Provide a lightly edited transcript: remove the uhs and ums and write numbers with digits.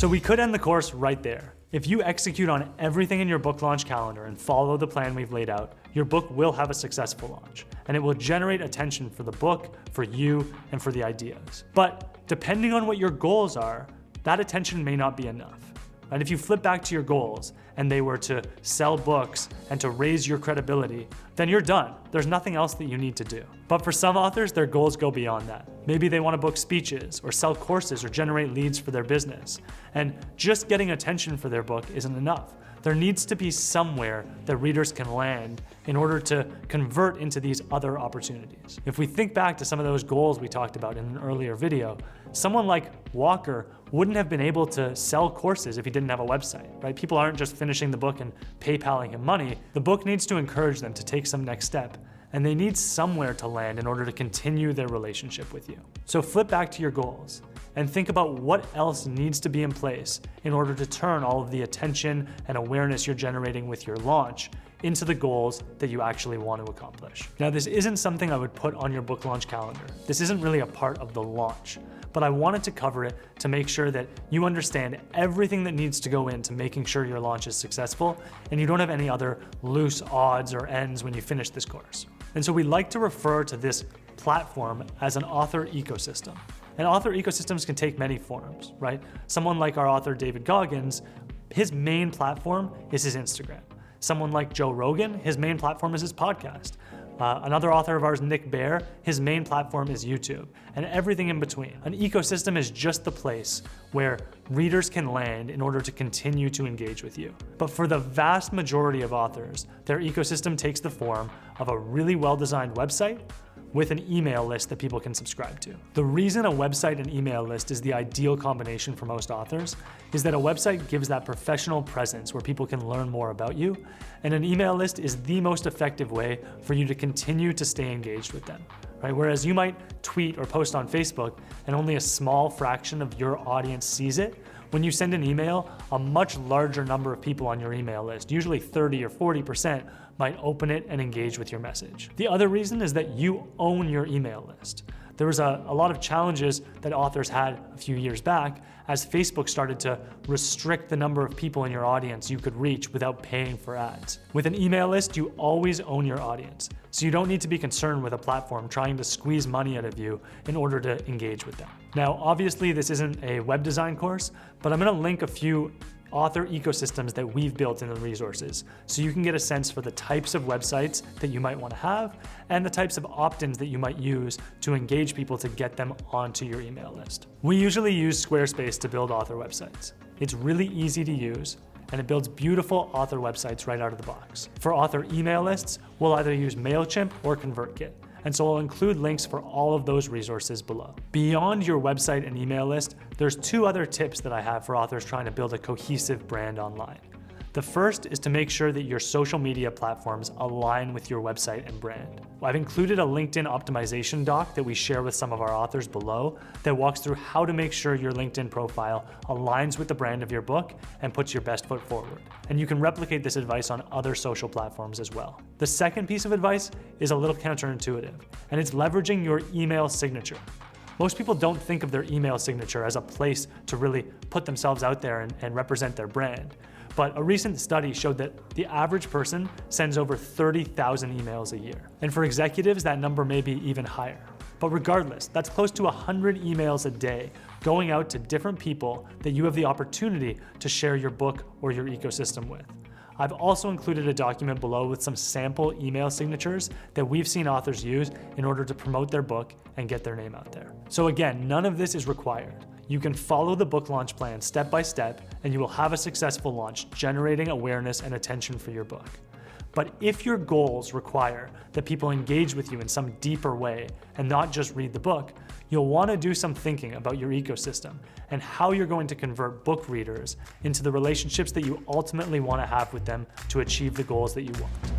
So we could end the course right there. If you execute on everything in your book launch calendar and follow the plan we've laid out, your book will have a successful launch, and it will generate attention for the book, for you, and for the ideas. But depending on what your goals are, that attention may not be enough. And if you flip back to your goals and they were to sell books and to raise your credibility, then you're done. There's nothing else that you need to do. But for some authors, their goals go beyond that. Maybe they want to book speeches or sell courses or generate leads for their business. And just getting attention for their book isn't enough. There needs to be somewhere that readers can land in order to convert into these other opportunities. If we think back to some of those goals we talked about in an earlier video, someone like Walker wouldn't have been able to sell courses if he didn't have a website, right? People aren't just finishing the book and PayPaling him money. The book needs to encourage them to take some next step, and they need somewhere to land in order to continue their relationship with you. So flip back to your goals and think about what else needs to be in place in order to turn all of the attention and awareness you're generating with your launch into the goals that you actually want to accomplish. Now, this isn't something I would put on your book launch calendar. This isn't really a part of the launch, but I wanted to cover it to make sure that you understand everything that needs to go into making sure your launch is successful and you don't have any other loose odds or ends when you finish this course. And so we like to refer to this platform as an author ecosystem. And author ecosystems can take many forms, right? Someone like our author, David Goggins, his main platform is his Instagram. Someone like Joe Rogan, his main platform is his podcast. Another author of ours, Nick Bear, his main platform is YouTube, and everything in between. An ecosystem is just the place where readers can land in order to continue to engage with you. But for the vast majority of authors, their ecosystem takes the form of a really well-designed website with an email list that people can subscribe to. The reason a website and email list is the ideal combination for most authors is that a website gives that professional presence where people can learn more about you, and an email list is the most effective way for you to continue to stay engaged with them, right? Whereas you might tweet or post on Facebook and only a small fraction of your audience sees it, when you send an email, a much larger number of people on your email list, usually 30 or 40%, might open it and engage with your message. The other reason is that you own your email list. There was a lot of challenges that authors had a few years back as Facebook started to restrict the number of people in your audience you could reach without paying for ads. With an email list, you always own your audience, so you don't need to be concerned with a platform trying to squeeze money out of you in order to engage with them. Now, obviously, this isn't a web design course, but I'm gonna link a few author ecosystems that we've built in the resources so you can get a sense for the types of websites that you might want to have and the types of opt-ins that you might use to engage people to get them onto your email list. We usually use Squarespace to build author websites. It's really easy to use and it builds beautiful author websites right out of the box. For author email lists, we'll either use Mailchimp or ConvertKit. And so I'll include links for all of those resources below. Beyond your website and email list, there's two other tips that I have for authors trying to build a cohesive brand online. The first is to make sure that your social media platforms align with your website and brand. I've included a LinkedIn optimization doc that we share with some of our authors below that walks through how to make sure your LinkedIn profile aligns with the brand of your book and puts your best foot forward. And you can replicate this advice on other social platforms as well. The second piece of advice is a little counterintuitive, and it's leveraging your email signature. Most people don't think of their email signature as a place to really put themselves out there and represent their brand. But a recent study showed that the average person sends over 30,000 emails a year. And for executives, that number may be even higher. But regardless, that's close to 100 emails a day going out to different people that you have the opportunity to share your book or your ecosystem with. I've also included a document below with some sample email signatures that we've seen authors use in order to promote their book and get their name out there. So again, none of this is required. You can follow the book launch plan step by step and you will have a successful launch, generating awareness and attention for your book. But if your goals require that people engage with you in some deeper way and not just read the book, you'll want to do some thinking about your ecosystem and how you're going to convert book readers into the relationships that you ultimately want to have with them to achieve the goals that you want.